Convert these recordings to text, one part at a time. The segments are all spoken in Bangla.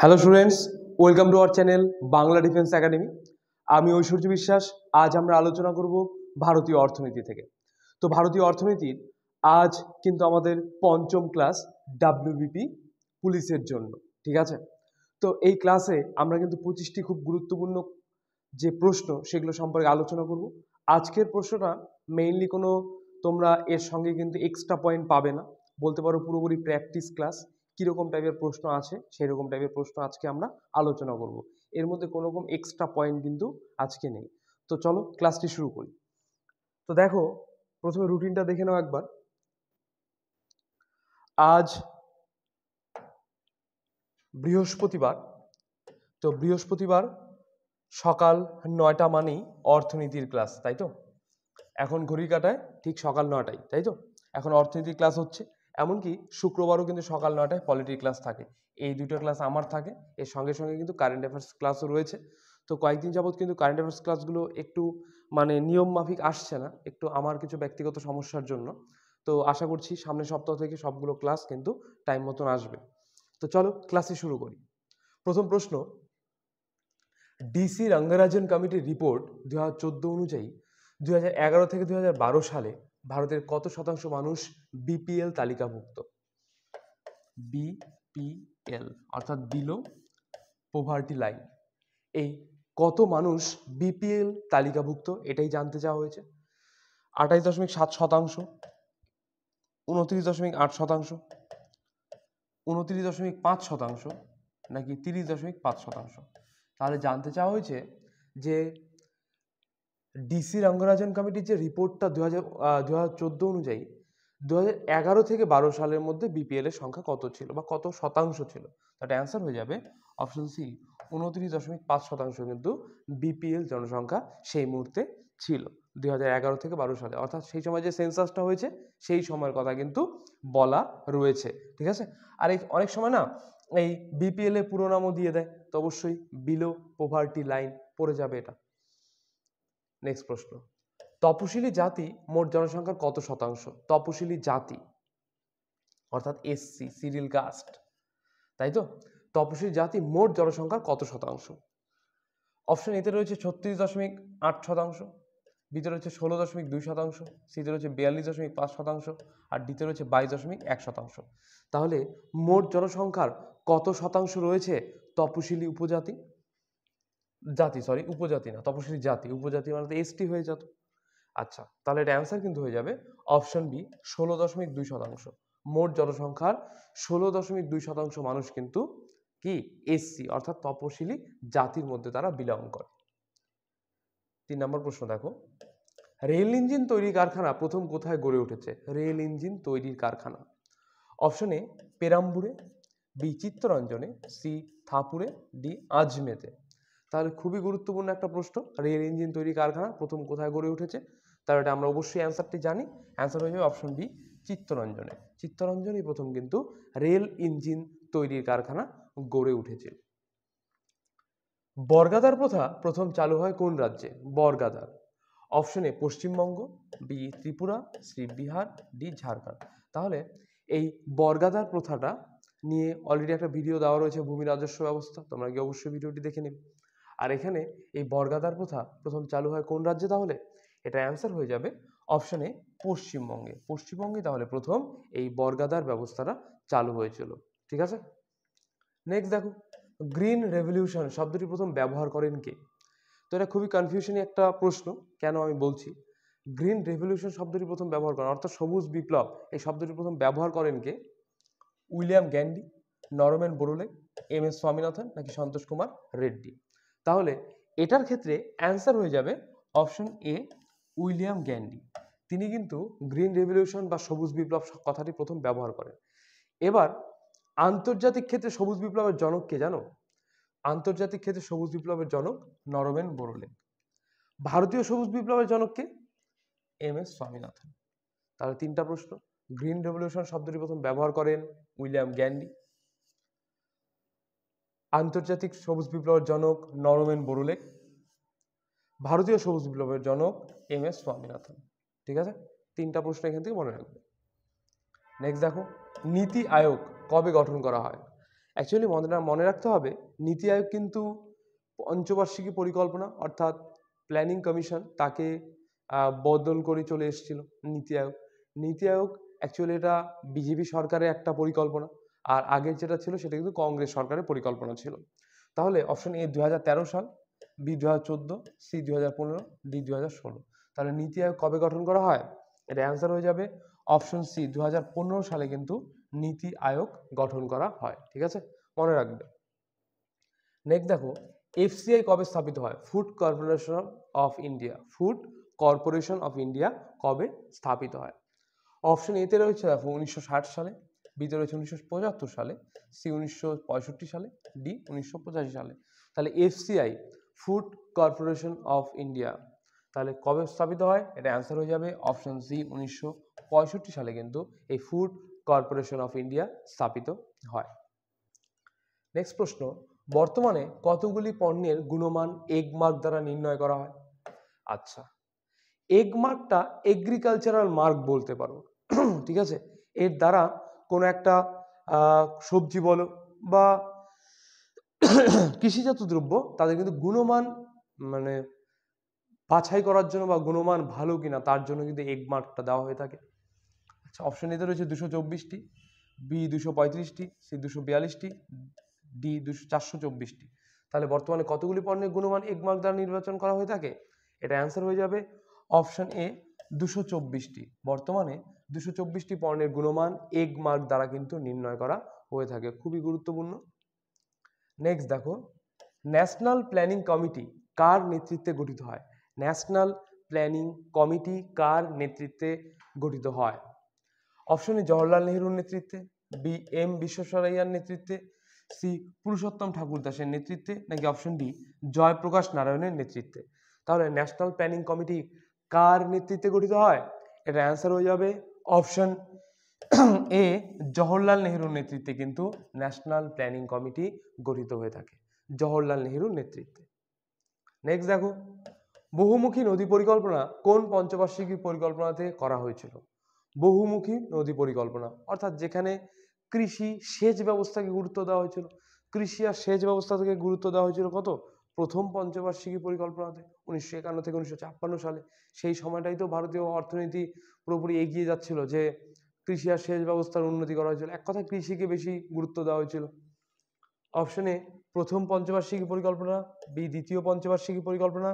Hello students, welcome to our channel Bangla defence academy. আমি ঐশ্বর্য বিশ্বাস। আজ আমরা আলোচনা করব ভারতীয় অর্থনীতি থেকে। তো ভারতীয় অর্থনীতির আজ কিন্তু আমাদের পঞ্চম ক্লাস ডাব্লিউবিপি পুলিশের জন্য, ঠিক আছে? তো এই ক্লাসে আমরা কিন্তু 25টি খুব গুরুত্বপূর্ণ যে প্রশ্ন সেগুলো সম্পর্কে আলোচনা করব। আজকের প্রশ্নটা মেইনলি কোনো তোমরা এর সঙ্গে কিন্তু এক্সট্রা পয়েন্ট পাবে না, বলতে পারো পুরোপুরি প্র্যাকটিস ক্লাস। কীরকম টাইপের প্রশ্ন আছে সেই রকম টাইপের প্রশ্ন আজকে আমরা আলোচনা করব। এর মধ্যে কোনো রকম এক্সট্রা পয়েন্ট কিন্তু আজকে নেই। তো চলো ক্লাসটি শুরু করি। তো দেখো, প্রথমে রুটিনটা দেখে নাও একবার। আজ বৃহস্পতিবার, তো বৃহস্পতিবার সকাল 9টা মানেই অর্থনীতির ক্লাস, তাই তো? এখন ঘড়ি কাটায় ঠিক সকাল 9টায়, তাই তো? এখন অর্থনীতির ক্লাস হচ্ছে। এমনকি শুক্রবারও কিন্তু সকাল 9টায় পলিটি ক্লাস থাকে। এই দুটো ক্লাস আমার থাকে, এর সঙ্গে সঙ্গে কিন্তু কারেন্ট অ্যাফেয়ার্স ক্লাসও রয়েছে। তো কয়েকদিন যাবত কিন্তু কারেন্ট অ্যাফেয়ার্স ক্লাসগুলো একটু নিয়ম মাফিক আসছে না, একটু আমার কিছু ব্যক্তিগত সমস্যার জন্য। তো আশা করছি সামনের সপ্তাহ থেকে সবগুলো ক্লাস কিন্তু টাইম মতন আসবে। তো চলো ক্লাসে শুরু করি। প্রথম প্রশ্ন, ডিসি রঙ্গরাজন কমিটির রিপোর্ট 2014 অনুযায়ী 2011 থেকে 2012 সালে ভারতের কত শতাংশ মানুষ বিপিএল তালিকাভুক্ত? বিপিএল অর্থাৎ বিলো পভার্টি লাইন। এই কত মানুষ বিপিএল তালিকাভুক্ত এটাই জানতে চাওয়া হয়েছে। 28.7%, 29.8%, 29.5% নাকি 30.5%? তাহলে জানতে চাওয়া হয়েছে যে ডিসি রঙ্গরাজন কমিটির যে রিপোর্টটা 2014 অনুযায়ী 2011 থেকে 12 সালের মধ্যে বিপিএল এর সংখ্যা কত ছিল বা কত শতাংশ ছিল? তার অ্যান্সার হয়ে যাবে অপশন সি, 29.5% কিন্তু বিপিএল জনসংখ্যা সেই মুহূর্তে ছিল 2011 থেকে 12 সালে। অর্থাৎ সেই সময় যে সেন্সাসটা হয়েছে সেই সময়ের কথা কিন্তু বলা রয়েছে, ঠিক আছে? আর এই অনেক সময় না এই বিপিএল এর পুরো নামও দিয়ে দেয়, তো অবশ্যই বিলো পভার্টি লাইন পড়ে যাবে এটা। নেক্সট প্রশ্ন, তপশিলি জাতি মোট জনসংখ্যার কত শতাংশ? তপশিলি জাতি অর্থাৎ এসসি, সিরিল কাস্ট, তাই তো? তপশিলি জাতি মোট জনসংখ্যার কত শতাংশ? অপশন এতে রয়েছে 36.8%, বিতে রয়েছে 16.2%, সিতে রয়েছে 42.5% আর ডিতে রয়েছে 22.1%। তাহলে মোট জনসংখ্যার কত শতাংশ রয়েছে তপশিলি উপজাতি? উপজাতি না, তপশিলি জাতি। উপজাতি মানে তো এসটি হয়ে যেত। আচ্ছা, তাহলে এটা অ্যান্সার কিন্তু হয়ে যাবে অপশন বি, 16.2%। মোট জনসংখ্যার 16.2% মানুষ কিন্তু কি এসসি অর্থাৎ তপশিলি জাতির মধ্যে তারা বিলং করে। 3 নম্বর প্রশ্ন দেখো, রেল ইঞ্জিন তৈরি কারখানা প্রথম কোথায় গড়ে উঠেছে? রেল ইঞ্জিন তৈরির কারখানা। অপশন এ পেরাম্বুরে, বি চিত্তরঞ্জনে, সি থাপুরে, ডি আজমেতে। তাহলে খুবই গুরুত্বপূর্ণ একটা প্রশ্ন, রেল ইঞ্জিন তৈরি কারখানা প্রথম কোথায় গড়ে উঠেছে? তাহলে এটা আমরা অবশ্যই অ্যান্সারটি জানি। অ্যান্সার হয়ে যাবে অপশন বি, চিত্তরঞ্জনে। চিত্তরঞ্জনেই প্রথম কিন্তু রেল ইঞ্জিন তৈরির কারখানা গড়ে উঠেছে। বর্গাদার প্রথা প্রথম চালু হয় কোন রাজ্যে? বর্গাদার। Option A Paschimbanga, B Tripura, C Bihar, D Jharkhand. তাহলে এই বর্গাদার প্রথাটা নিয়ে অলরেডি একটা ভিডিও দেওয়া রয়েছে, ভূমি রাজস্ব ব্যবস্থা, তোমরা কি অবশ্যই ভিডিওটি দেখে নেবে। আর এখানে এই বর্গাদার প্রথা প্রথম চালু হয় কোন রাজ্যে? তাহলে এটা অ্যান্সার হয়ে যাবে অপশন এ পশ্চিমবঙ্গে। পশ্চিমবঙ্গে তাহলে প্রথম এই বর্গাদার ব্যবস্থাটা চালু হয়েছিল, ঠিক আছে? নেক্সট দেখো, গ্রিন রেভলিউশন শব্দটি প্রথম ব্যবহার করেন কে? তো এটা খুবই কনফিউশনই একটা প্রশ্ন, কেন আমি বলছি। গ্রিন রেভলিউশন শব্দটি প্রথম ব্যবহার করেন অর্থাৎ সবুজ বিপ্লব, এই শব্দটি প্রথম ব্যবহার করেন কে? William Gandy, Norman Borlaug, M S Swaminathan নাকি সন্তোষ কুমার রেড্ডি? তাহলে এটার ক্ষেত্রে অ্যান্সার হয়ে যাবে অপশন এ, উইলিয়াম গ্যান্ডি। তিনি কিন্তু গ্রিন রেভলিউশন বা সবুজ বিপ্লব কথাটি প্রথম ব্যবহার করেন। এবার আন্তর্জাতিক ক্ষেত্রে সবুজ বিপ্লবের জনক কে জানো? আন্তর্জাতিক ক্ষেত্রে সবুজ বিপ্লবের জনক নরম্যান বোরলে। ভারতীয় সবুজ বিপ্লবের জনক কে? M S Swaminathan. তাহলে 3টা প্রশ্ন, গ্রিন রেভলিউশন শব্দটি প্রথম ব্যবহার করেন উইলিয়াম গ্যান্ডি, আন্তর্জাতিক সবুজ বিপ্লবের জনক নরম্যান বোরলে, ভারতীয় সবুজ বিপ্লবের জনক এম এস স্বামীনাথন, ঠিক আছে? 3টা প্রশ্ন এখান থেকে মনে রাখবে। নেক্সট দেখো, নীতি আয়োগ কবে গঠন করা হয়? অ্যাকচুয়ালি মনে রাখতে হবে নীতি আয়োগ কিন্তু পঞ্চবার্ষিকী পরিকল্পনা অর্থাৎ প্ল্যানিং কমিশন তাকে বদল করে চলে এসেছিল নীতি আয়োগ অ্যাকচুয়ালি এটা বিজেপি সরকারের একটা পরিকল্পনা, আর আগের যেটা ছিল সেটা কিন্তু কংগ্রেস সরকারের পরিকল্পনা ছিল। তাহলে অপশন এ 2013 সাল, বি 2014, সি 2015, ডি 2016। তাহলে নীতি আয়োগ কবে গঠন করা হয়? এটা অ্যান্সার হয়ে যাবে অপশন সি, 2015 সালে কিন্তু নীতি আয়োগ গঠন করা হয়। ঠিক আছে, মনে রাখবে। নেক্সট দেখো, এফসিআই কবে স্থাপিত হয়? Food corporation of India. Food corporation of India কবে স্থাপিত হয়? অপশন এতে রয়েছে দেখো 1960 সালে, বিতে রয়েছে 1975 সালে, সি 1965 সালে, ডি 1985 সালে। তাহলে FCI food corporation of India তাহলে কবে স্থাপিত হয়? এটা অ্যান্সার হয়ে যাবে অপশন সি, 1965 সালে কিন্তু এই ফুড কর্পোরেশন অফ ইন্ডিয়া স্থাপিত হয়। নেক্সট প্রশ্ন, বর্তমানে কতগুলি পণ্যের গুণমান এগ মার্ক দ্বারা নির্ণয় করা হয়? আচ্ছা, এগ মার্কটা এগ্রিকালচারাল মার্ক বলতে পারো। ঠিক আছে, এর দ্বারা কোনো একটা সবজি বলো বা কৃষিজাত দ্রব্য তাদের কিন্তু গুণমান মানে বাছাই করার জন্য বা গুণমান ভালো কিনা তার জন্য কিন্তু এগ মার্কটা দেওয়া হয়ে থাকে। আচ্ছা, অপশন এতে রয়েছে 224টি, বি 235টি, সি 242টি, ডি 424টি। তাহলে বর্তমানে কতগুলি পণ্যের গুণমান এগ মার্ক দ্বারা নির্বাচন করা হয়ে থাকে? এটা অ্যান্সার হয়ে যাবে অপশন এ, 224টি। বর্তমানে 224টি পণ্যের গুণমান এগ মার্ক দ্বারা কিন্তু নির্ণয় করা হয়ে থাকে, খুবই গুরুত্বপূর্ণ। নেক্সট দেখো, ন্যাশনাল প্ল্যানিং কমিটি কার নেতৃত্বে গঠিত হয়? ন্যাশনাল প্ল্যানিং কমিটি কার নেতৃত্বে গঠিত হয়? অপশন এ জওহরলাল নেহরুর নেতৃত্বে, বি এম বিশ্বেশ্বরাইয়ার নেতৃত্বে, সি পুরুষোত্তম ঠাকুর দাসের নেতৃত্বে, নাকি অপশন ডি জয়প্রকাশ নারায়ণের নেতৃত্বে। তাহলে ন্যাশনাল প্ল্যানিং কমিটি কার নেতৃত্বে গঠিত হয়? এটা অ্যান্সার হয়ে যাবে অপশন এ, জওহরলাল নেহরুর নেতৃত্বে কিন্তু ন্যাশনাল প্ল্যানিং কমিটি গঠিত হয়ে থাকে, জওহরলাল নেহরুর নেতৃত্বে। নেক্সট দেখো, বহুমুখী নদী পরিকল্পনা কোন পঞ্চবার্ষিকী পরিকল্পনাতে করা হয়েছিল? বহুমুখী নদী পরিকল্পনা অর্থাৎ যেখানে কৃষি সেচ ব্যবস্থাকে গুরুত্ব দেওয়া হয়েছিল। কৃষি আর সেচ ব্যবস্থাকে গুরুত্ব দেওয়া হয়েছিল কত? প্রথম পঞ্চবার্ষিকী পরিকল্পনাতে 1951 থেকে 1956 সালে। সেই সময়টাই তো ভারতীয় অর্থনীতি পুরোপুরি এগিয়ে যাচ্ছিল, যে কৃষি আর সেচ ব্যবস্থার উন্নতি করা হয়েছিল। এক কথায় কৃষিকে বেশি গুরুত্ব দেওয়া হয়েছিল। অপশনে প্রথম পঞ্চবার্ষিকী পরিকল্পনা, বি দ্বিতীয় পঞ্চবার্ষিকী পরিকল্পনা,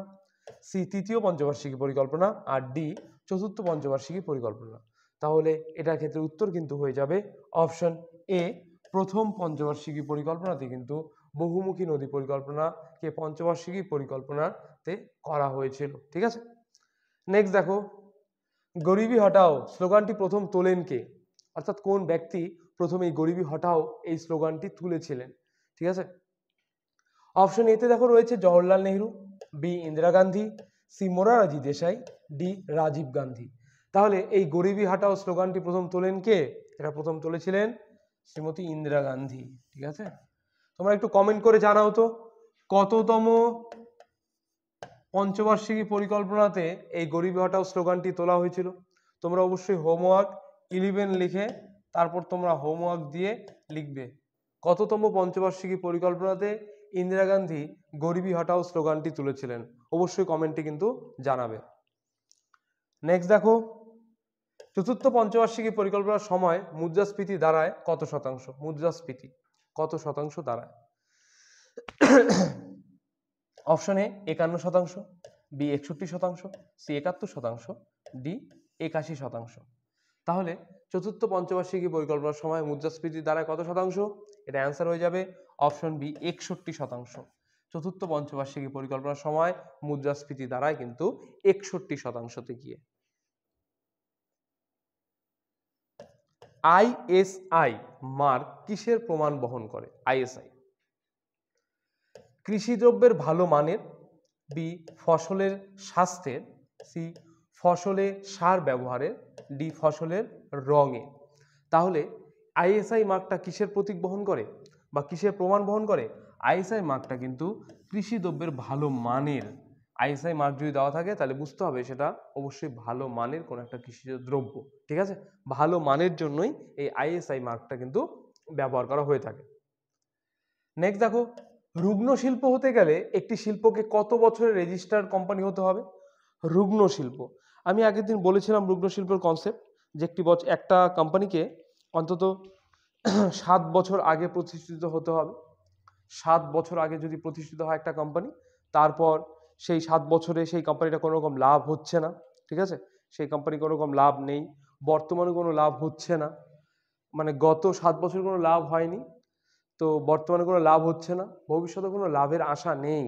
সি তৃতীয় পঞ্চবার্ষিকী পরিকল্পনা, আর ডি চতুর্থ পঞ্চবার্ষিকী পরিকল্পনা। তাহলে এটার ক্ষেত্রে উত্তর কিন্তু হয়ে যাবে অপশন এ, প্রথম পঞ্চবার্ষিকী পরিকল্পনাতে কিন্তু বহুমুখী নদী পরিকল্পনাকে পঞ্চবার্ষিকী পরিকল্পনাতে করা হয়েছিল। ঠিক আছে, নেক্সট দেখো, গরিবি হটাও স্লোগানটি প্রথম তোলেন কে? অর্থাৎ কোন ব্যক্তি প্রথম এই গরিবি হটাও এই স্লোগানটি তুলেছিলেন? ঠিক আছে, অপশন এতে দেখো রয়েছে Jawaharlal Nehru, B Indira Gandhi, C Morarji Desai, D Rajiv Gandhi. তাহলে এই গরিবি হটাও স্লোগানটি প্রথম তোলেন কে? এটা প্রথম তুলেছিলেন শ্রীমতী ইন্দিরা গান্ধী। ঠিক আছে, তোমরা একটু কমেন্ট করে জানাও তো কততম পঞ্চবার্ষিকী পরিকল্পনাতে এই গরিবি হটাও স্লোগানটি তোলা হয়েছিল। তোমরা অবশ্যই হোমওয়ার্ক 11 লিখে তারপর তোমরা হোমওয়ার্ক দিয়ে লিখবে কততম পঞ্চবার্ষিকী পরিকল্পনাতে ইন্দিরা গান্ধী গরিবি হটাও স্লোগানটি তুলেছিলেন। অবশ্যই কমেন্টে কিন্তু জানাবে। নেক্সট দেখো, চতুর্থ পঞ্চবার্ষিকী পরিকল্পনার সময় মুদ্রাস্ফীতি দাঁড়ায় কত শতাংশ? মুদ্রাস্ফীতি কত শতাংশ দাঁড়ায়? Option A 51%, B 61%, C 71%, D 81%। তাহলে চতুর্থ পঞ্চবার্ষিকী পরিকল্পনার সময় মুদ্রাস্ফীতি দাঁড়ায় কত শতাংশ? এটা অ্যান্সার হয়ে যাবে অপশন বি 61%। চতুর্থ পঞ্চবার্ষিকী পরিকল্পনার সময় মুদ্রাস্ফীতি দাঁড়ায় কিন্তু 61%তে গিয়ে। আইএসআই মার্ক কিসের প্রমাণ বহন করে? আইএসআই কৃষি দ্রব্যের ভালো মানের, বি ফসলের স্বাস্থ্যের, সি ফসলে সার ব্যবহারের, ডি ফসলের রঙের। তাহলে আইএসআই মার্কটা কিসের প্রতীক বহন করে বা কিসের প্রমাণ বহন করে? আইএসআই মার্কটা কিন্তু কৃষি দ্রব্যের ভালো মানের। আইএসআই মার্ক যদি দেওয়া থাকে তাহলে বুঝতে হবে সেটা অবশ্যই ভালো মানের কোনো একটা কৃষিজ দ্রব্য। ঠিক আছে, ভালো মানের জন্যই এই আইএসআই মার্কটা কিন্তু ব্যবহার করা হয়ে থাকে। নেক্সট দেখো, রুগ্ন শিল্প হতে গেলে একটি শিল্পকে কত বছরের রেজিস্টার্ড কোম্পানি হতে হবে? রুগ্ন শিল্প, আমি আগের দিন বলেছিলাম রুগ্ন শিল্পের কনসেপ্ট, যে একটা কোম্পানিকে অন্তত 7 বছর আগে প্রতিষ্ঠিত হতে হবে। 7 বছর আগে যদি প্রতিষ্ঠিত হয় একটা কোম্পানি, তারপর সেই 7 বছরে সেই কোম্পানিটা কোনো রকম লাভ হচ্ছে না, ঠিক আছে, সেই কোম্পানি কোনো রকম লাভ নেই, বর্তমানে কোনো লাভ হচ্ছে না, মানে গত 7 বছর কোনো লাভ হয়নি, তো বর্তমানে কোনো লাভ হচ্ছে না, ভবিষ্যতে কোনো লাভের আশা নেই,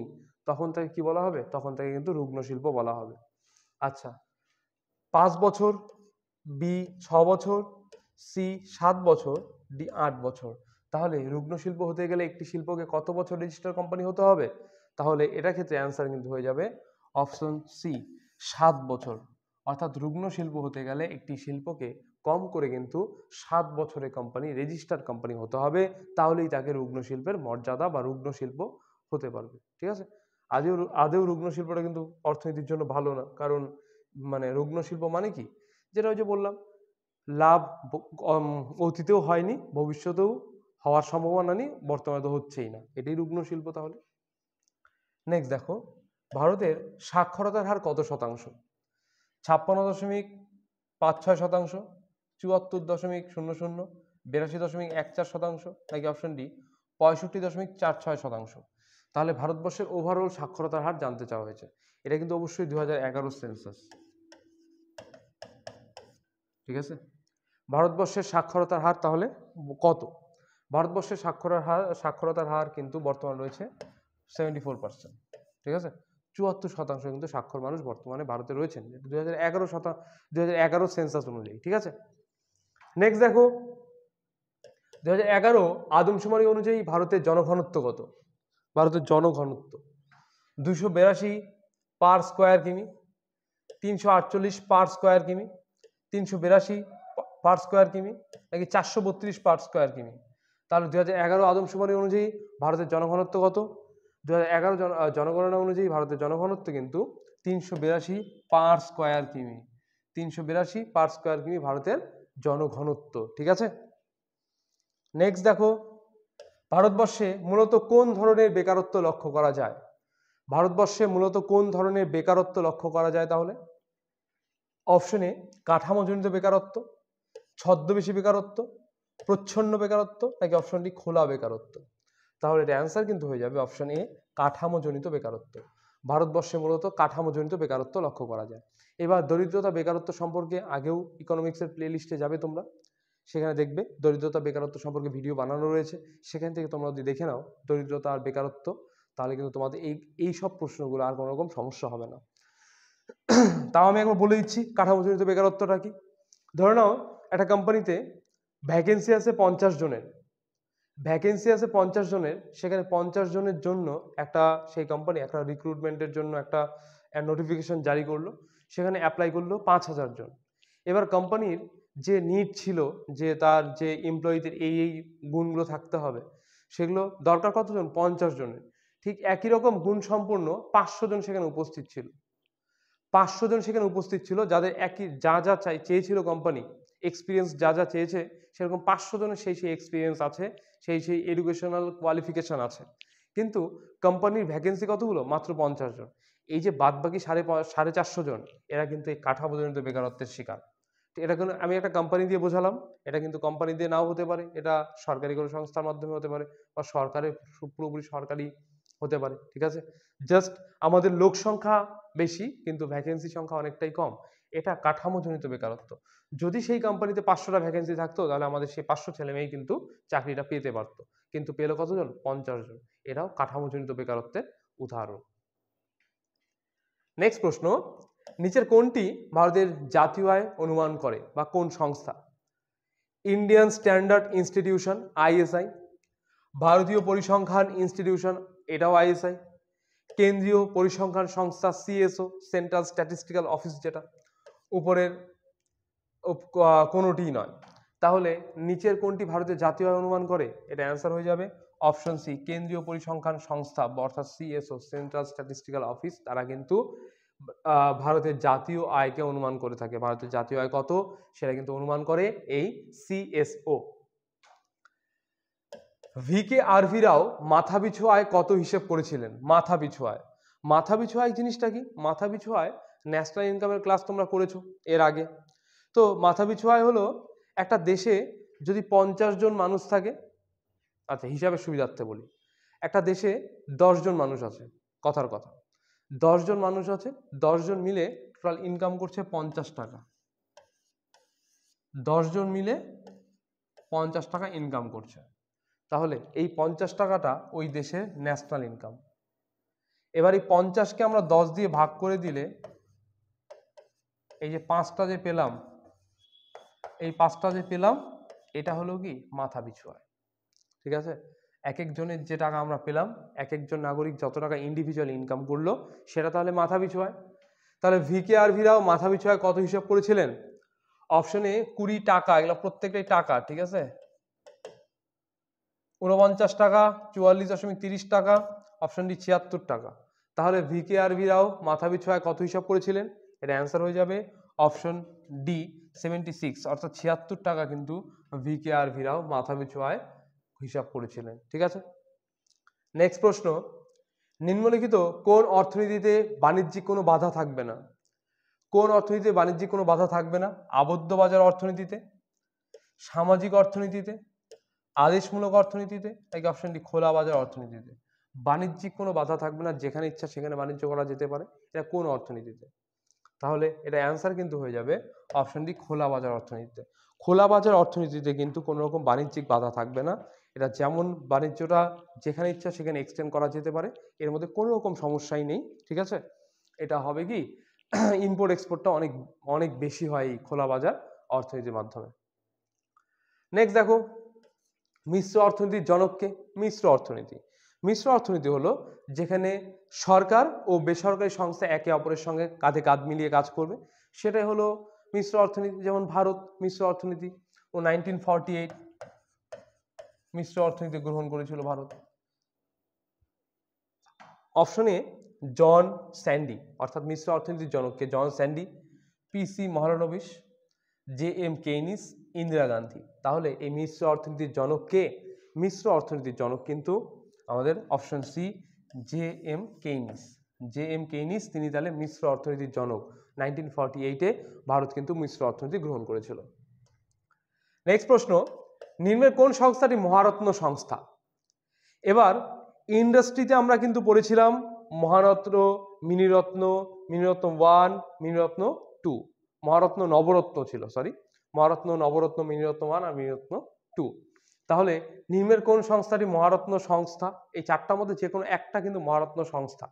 তখন তাকে কি বলা হবে? তখন তাকে কিন্তু রুগ্ন শিল্প বলা হবে। আচ্ছা, 5 বছর, বি 6 বছর, সি 7 বছর, ডি 8 বছর। তাহলে রুগ্ন শিল্প হতে গেলে একটি শিল্পকে কত বছর রেজিস্টার কোম্পানি হতে হবে? তাহলে এটা ক্ষেত্রে অ্যান্সার কিন্তু হয়ে যাবে অপশন সি, 7 বছর। অর্থাৎ রুগ্ন শিল্প হতে গেলে একটি শিল্পকে কম করে কিন্তু 7 বছরের কোম্পানি, রেজিস্টার্ড কোম্পানি হতে হবে, তাহলেই তাকে রুগ্ন শিল্পের মর্যাদা বা রুগ্ন শিল্প হতে পারবে, ঠিক আছে। আদেও রুগ্ন শিল্পটা কিন্তু অর্থনীতির জন্য ভালো না, কারণ মানে রুগ্ন শিল্প মানে কি, যেটা ওই যে বললাম, লাভ অতীতেও হয়নি, ভবিষ্যতেও হওয়ার সম্ভাবনা নেই, বর্তমানে তো হচ্ছেই না, এটাই রুগ্ন শিল্প তাহলে। নেক্সট দেখো, ভারতের সাক্ষরতার হার কত শতাংশ? 56.56%, 74.00, 82.14%, নাকি অপশন ডি 65.46%? তাহলে ভারতবর্ষের ওভারঅল সাক্ষরতার হার জানতে চাওয়া হয়েছে। এটা কিন্তু অবশ্যই 2011 সেন্সাস, ঠিক আছে। ভারতবর্ষের সাক্ষরতার হার তাহলে কত? ভারতবর্ষের সাক্ষরতার হার কিন্তু বর্তমানে রয়েছে 74%, ঠিক আছে। 74% কিন্তু সাক্ষর মানুষ বর্তমানে ভারতে রয়েছেন, 2011 সেন্সাস অনুযায়ী, ঠিক আছে। নেক্সট দেখো, 2011 আদমশুমারি অনুযায়ী ভারতের জনঘনত্ব কত? ভারতের জনঘনত্ব 282 পার স্কোয়ার কিমি, 348 পার স্কোয়ার কিমি, 382 পার স্কোয়ার কিমি, নাকি 432 পার স্কোয়ার কিমি? তাহলে 2011 আদমশুমারি অনুযায়ী ভারতের জনঘনত্ব কত? 2011 জনগণনা অনুযায়ী ভারতের জনঘনত্ব কিন্তু 382 পার স্কোয়ার কিমি, 382 পার স্কোয়ার কিমি ভারতের জনঘনত্ব, ঠিক আছে। নেক্সট দেখো, ভারতবর্ষে মূলত কোন ধরনের বেকারত্ব লক্ষ্য করা যায়? ভারতবর্ষে মূলত কোন ধরনের বেকারত্ব লক্ষ্য করা যায় তাহলে? অপশনে কাঠামোজনিত বেকারত্ব, ছদ্মবেশী বেকারত্ব, প্রচ্ছন্ন বেকারত্ব, নাকি অপশন ডি খোলা বেকারত্ব? তাহলে এটা অ্যান্সার কিন্তু হয়ে যাবে অপশন এ, কাঠামোজনিত বেকারত্ব। ভারতবর্ষে মূলত কাঠামোজনিত বেকারত্ব লক্ষ্য করা যায়। এবার দরিদ্রতা বেকারত্ব সম্পর্কে আগেও ইকোনমিক্সের প্লে লিস্টে যাবে তোমরা, সেখানে দেখবে দরিদ্রতা বেকারত্ব সম্পর্কে ভিডিও বানানো রয়েছে, সেখান থেকে তোমরা যদি দেখে নাও দরিদ্রতা আর বেকারত্ব, তাহলে কিন্তু তোমাদের এই সব প্রশ্নগুলো আর কোনো রকম সমস্যা হবে না। তাও আমি একবার বলে দিচ্ছি কাঠামোজনিত বেকারত্বটা কি। ধরে নাও একটা কোম্পানিতে ভ্যাকেন্সি আছে 50 জনের, সেখানে 50 জনের জন্য সেই কোম্পানি একটা রিক্রুটমেন্টের জন্য একটা নোটিফিকেশন জারি করলো, সেখানে অ্যাপ্লাই করলো 5000 জন। এবার কোম্পানির যে নিড ছিল, যে তার যে এমপ্লয়ীদের এই গুণগুলো থাকতে হবে, সেগুলো দরকার কতজন? 50 জনের। ঠিক একই রকম গুণ সম্পন্ন 500 জন সেখানে উপস্থিত ছিল, 500 জন সেখানে উপস্থিত ছিল, যাদের যা যা চেয়েছিল কোম্পানি, এক্সপিরিয়েন্স যা যা চেয়েছে, সেরকম 500 জনের সেই এক্সপিরিয়েন্স আছে, সেই এডুকেশনাল কোয়ালিফিকেশন আছে, কিন্তু কোম্পানির ভ্যাকেন্সি কতগুলো? মাত্র 50 জন। এই যে বাদ বাকি 450 জন, এরা কিন্তু এই কাঠামোজনিত বেকারত্বের শিকার। এটা কিন্তু আমি একটা কোম্পানি দিয়ে বোঝালাম, এটা কিন্তু কোম্পানি দিয়ে নাও হতে পারে, এটা সরকারি কোনো সংস্থার মাধ্যমে হতে পারে, বা পুরোপুরি সরকারি হতে পারে, ঠিক আছে। জাস্ট আমাদের লোক সংখ্যা বেশি কিন্তু ভ্যাকেন্সি সংখ্যা অনেকটাই কম, এটা কাঠামোজনিত বেকারত্ব। যদি সেই কোম্পানিতে 500টা ভ্যাকেন্সি থাকতো, তাহলে আমাদের সেই 500 ছেলে মেয়েই কিন্তু চাকরিটা পেতে পারতো, কিন্তু পেলো কতজন? 50 জন। এটাও কাঠামোজনিত বেকারত্বের উদাহরণ। নেক্সট প্রশ্ন, নিচের কোনটি ভারতের জাতীয় আয় অনুমান করে, বা কোন সংস্থা? ইন্ডিয়ান স্ট্যান্ডার্ড ইনস্টিটিউশন আইএসআই, ভারতীয় পরিসংখ্যান ইনস্টিটিউশন, এটাও আইএসআই, কেন্দ্রীয় পরিসংখ্যান সংস্থা সিএসও, সেন্ট্রাল স্ট্যাটিস্টিক্যাল অফিস, যেটা উপরের কোনোটিই নয়। তাহলে নিচের কোনটি ভারতের জাতীয় আয় অনুমান করে? এটা অ্যান্সার হয়ে যাবে অপশন সি, কেন্দ্রীয় পরিসংখ্যান সংস্থা অর্থাৎ সিএসও, সেন্ট্রাল স্ট্যাটিস্টিক্যাল অফিস, তারা কিন্তু ভারতের জাতীয় আয়কে অনুমান করে থাকে। ভারতের জাতীয় আয় কত সেটা কিন্তু অনুমান করে এই সিএসও। ভিকে আরভিরাও মাথাপিছু আয় কত হিসেব করেছিলেন? মাথাপিছু আয়, মাথাপিছু আয় জিনিসটা কি? মাথাপিছু আয় ন্যাশনাল ইনকামের ক্লাস তোমরা করেছো এর আগে। তো মাথাপিছু আয় হলো একটা দেশে যদি 50 জন মানুষ থাকে, আচ্ছা হিসাবের সুবিধার্থে বলি, একটা দেশে 10 জন মানুষ আছে, কথার কথা 10 জন মানুষ আছে, 10 জন মিলে টোটাল ইনকাম করছে 50 টাকা, 10 জন মিলে 50 টাকা ইনকাম করছে, তাহলে এই 50 টাকাটা ওই দেশের ন্যাশনাল ইনকাম। এবার এই 50কে আমরা 10 দিয়ে ভাগ করে দিলে এই যে 5টা যে পেলাম, এই 5টা যে পেলাম এটা হলো কি মাথাপিছু আয়। ঠিক আছে, এক একজনের যে টাকা আমরা পেলাম, এক একজন নাগরিক যত টাকা ইন্ডিভিজুয়াল ইনকাম করলো সেটা তাহলে মাথাপিছু আয়। তাহলে ভিকে আরভিরাও মাথাপিছু আয় কত হিসাব করেছিলেন? অপশনে 20 টাকা, এগুলো প্রত্যেকটাই টাকা, ঠিক আছে, 49 টাকা, 44.30 টাকা, অপশন ডি 76 টাকা। তাহলে ভিকে আরভিরাও মাথাপিছু আয় কত হিসাব করেছিলেন? এটা অ্যান্সার হয়ে যাবে অপশন ডি 76, অর্থাৎ 76 টাকা কিন্তু ভিকে আরভিরাও মাথাপিছু আয় হিসাব করেছিলেন। ঠিক আছে, নেক্সট প্রশ্ন, নিম্নলিখিত কোন অর্থনীতিতে বাণিজ্যিক কোনো বাধা থাকবে না? কোন অর্থনীতিতে বাণিজ্যিক কোনো বাধা থাকবে না? আবদ্ধ বাজার অর্থনীতিতে, সামাজিক অর্থনীতিতে, আদেশমূলক অর্থনীতিতে, নাকি অপশন ডি খোলা বাজার অর্থনীতিতে? বাণিজ্যিক কোনো বাধা থাকবে না, যেখানে ইচ্ছা সেখানে বাণিজ্য করা যেতে পারে, এটা কোন অর্থনীতিতে? তাহলে এটা অ্যান্সার কিন্তু হয়ে যাবে অপশন ডি খোলা বাজার অর্থনীতিতে। খোলা বাজার অর্থনীতিতে কিন্তু কোনো রকম বাণিজ্যিক বাধা থাকবে না, এটা যেমন বাণিজ্যটা যেখানে ইচ্ছা সেখানে এক্সটেন্ড করা যেতে পারে, এর মধ্যে কোনো রকম সমস্যাই নেই। ঠিক আছে, এটা হবে কি ইম্পোর্ট এক্সপোর্টটা অনেক অনেক বেশি হয় এই খোলা বাজার অর্থনীতির মাধ্যমে। নেক্সট দেখো, মিশ্র অর্থনীতির জনককে? মিশ্র অর্থনীতি, মিশ্র অর্থনীতি হলো যেখানে সরকার ও বেসরকারি সংস্থা একে অপরের সঙ্গে কাঁধে কাঁধ মিলিয়ে কাজ করবে, সেটাই হলো মিশ্র অর্থনীতি। যেমন ভারত মিশ্র অর্থনীতি ও 1948 মিশ্র অর্থনীতি গ্রহণ করেছিল ভারত। অপশনে জন স্যান্ডি, অর্থাৎ মিশ্র অর্থনীতির জনককে? জন স্যান্ডি, পিসি মহলানবিশ, জে এম কেইনিস, ইন্দিরা গান্ধী। তাহলে এই মিশ্র অর্থনীতির জনক কে? মিশ্র অর্থনীতির জনক কিন্তু আমাদের option C J M Keynes. J M Keynes তিনি তাহলে মিশ্র অর্থনীতির জনক। 1948-এ ভারত কিন্তু মিশ্র অর্থনীতি গ্রহণ করেছিল। নেক্সট প্রশ্ন, নিম্নের কোন সংস্থাটি মহারত্ন সংস্থা? এবার ইন্ডাস্ট্রিতে আমরা কিন্তু পড়েছিলাম মহারত্ন, মিনিরত্ন, মিনিরত্ন 1, মিনিরত্ন 2, মহারত্ন নবরত্ন ছিল, সরি, মহারত্ন, নবরত্ন, মিনিরত্ন 1 আর মিনিরত্ন 2। তাহলে নিম্নের কোন সংস্থাটি মহারত্ন সংস্থা? এই চারটার মধ্যে যে কোনো একটা কিন্তু মহারত্ন সংস্থা।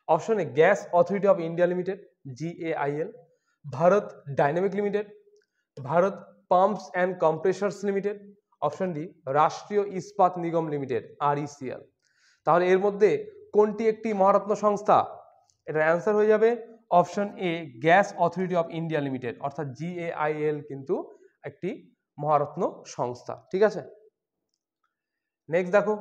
অপশনে gas authority of India limited, GAIL, Bharat dynamics limited, Bharat pumps and compressors limited, option D Rashtriya Ispat Nigam limited, RECL। তাহলে এর মধ্যে কোনটি একটি মহারত্ন সংস্থা? এটার অ্যান্সার হয়ে যাবে option A gas authority of India limited, অর্থাৎ GAIL কিন্তু একটি মহারত্ন সংস্থা। ঠিক আছে, নেক্সট দেখো,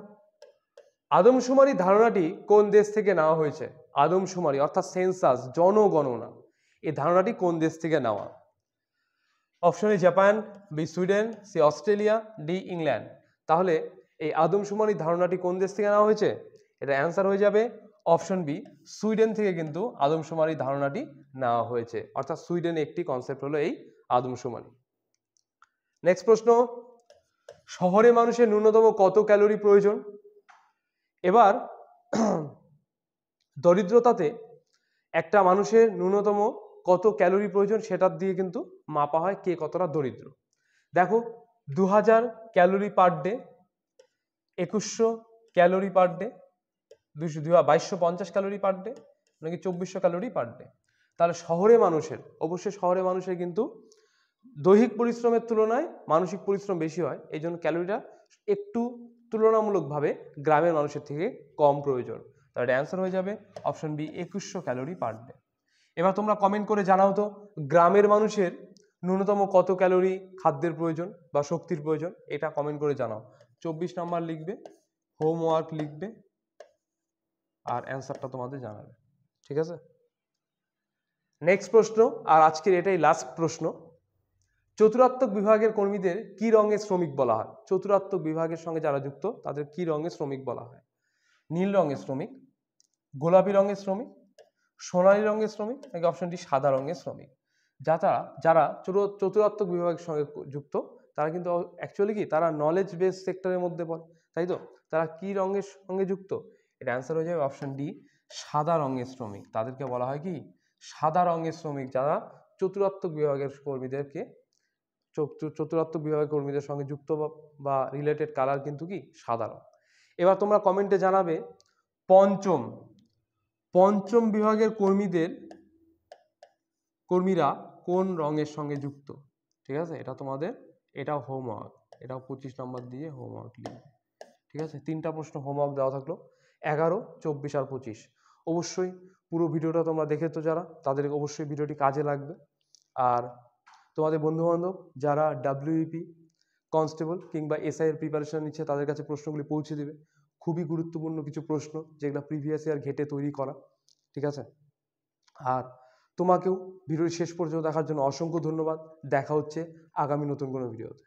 আদমশুমারি ধারণাটি কোন দেশ থেকে নেওয়া হয়েছে? আদমশুমারি অর্থাৎ সেন্সাস, জনগণনা, এই ধারণাটি কোন দেশ থেকে নেওয়া? Option A Japan, B Sweden, C Australia, D England. তাহলে এই আদমশুমারির ধারণাটি কোন দেশ থেকে নেওয়া হয়েছে? এটা অ্যান্সার হয়ে যাবে অপশন বি সুইডেন থেকে কিন্তু আদমশুমারির ধারণাটি নেওয়া হয়েছে, অর্থাৎ সুইডেনে একটি কনসেপ্ট হলো এই আদমশুমারি। নেক্সট প্রশ্ন, শহরে মানুষের ন্যূনতম কত ক্যালোরি প্রয়োজন? এবার দরিদ্রতাতে একটা মানুষের ন্যূনতম কত ক্যালোরি প্রয়োজন সেটা দিয়ে কিন্তু মাপা হয় কে কতটা দরিদ্র। দেখো 2000 calorie per day, 2100 calorie per day, 2250 calorie per day, নাকি 2400 ক্যালোরি পার ডে। তাহলে শহরে মানুষের, অবশ্যই শহরে মানুষের কিন্তু দৈহিক পরিশ্রমের তুলনায় মানসিক পরিশ্রম বেশি হয়, এই জন্য ক্যালোরিটা একটু তুলনামূলকভাবে গ্রামের মানুষের থেকে কম প্রয়োজন। তাহলে অ্যান্সার হয়ে যাবে option B 2100 calorie per day. এবার তোমরা কমেন্ট করে জানাও তো গ্রামের মানুষের ন্যূনতম কত ক্যালোরি খাদ্যের প্রয়োজন বা শক্তির প্রয়োজন, এটা কমেন্ট করে জানাও। 24 নাম্বার লিখবে, হোমওয়ার্ক লিখবে আর অ্যান্সারটা তোমাদের জানাবে। ঠিক আছে, নেক্সট প্রশ্ন, আর আজকের এটাই লাস্ট প্রশ্ন। চতুরাত্মক বিভাগের কর্মীদের কি রঙের শ্রমিক বলা হয়? চতুরাত্মক বিভাগের সঙ্গে যারা যুক্ত তাদের কি রঙের শ্রমিক বলা হয়? নীল রঙের শ্রমিক, গোলাপি রঙের শ্রমিক, সোনালী রঙের শ্রমিক, নাকি অপশনটি সাদা রঙের শ্রমিক? যারা চতুরাত্মক বিভাগের সঙ্গে যুক্ত তারা কিন্তু অ্যাকচুয়ালি কি তারা নলেজ বেস সেক্টরের মধ্যে পড়ে, তাই তো? তারা কি রঙের সঙ্গে যুক্ত? এটা অ্যান্সার হয়ে যাবে অপশন ডি, সাদা রঙের শ্রমিক। তাদেরকে বলা হয় কি সাদা রঙের শ্রমিক, যারা চতুরাত্মক বিভাগের কর্মীদেরকে চতুরাত্মক বিভাগের কর্মীদের সঙ্গে যুক্ত বা রিলেটেড কালার কিন্তু কি সাদা রং। এবার তোমরা কমেন্টে জানাবে পঞ্চম বিভাগের কর্মীরা কোন রঙের সঙ্গে যুক্ত? ঠিক আছে, এটাও হোমওয়ার্ক, এটাও 25 নম্বর দিয়ে হোমওয়ার্ক লিখবে। ঠিক আছে, 3টা প্রশ্ন হোমওয়ার্ক দেওয়া থাকলো, 11, 24 আর 25। অবশ্যই পুরো ভিডিওটা তোমরা দেখেছো যারা, তাদের অবশ্যই ভিডিওটি কাজে লাগবে। আর তোমাদের বন্ধুবান্ধব যারা WEP কনস্টেবল কিংবা SI এর প্রিপারেশন নিচ্ছে তাদের কাছে প্রশ্নগুলি পৌঁছে দেবে। খুবই গুরুত্বপূর্ণ কিছু প্রশ্ন যেগুলো প্রিভিয়াস ইয়ার ঘেটে তৈরি করা। ঠিক আছে, আর তোমাকেও ভিডিওর শেষ পর্যন্ত দেখার জন্য অসংখ্য ধন্যবাদ। দেখা হচ্ছে আগামী নতুন কোনো ভিডিওতে।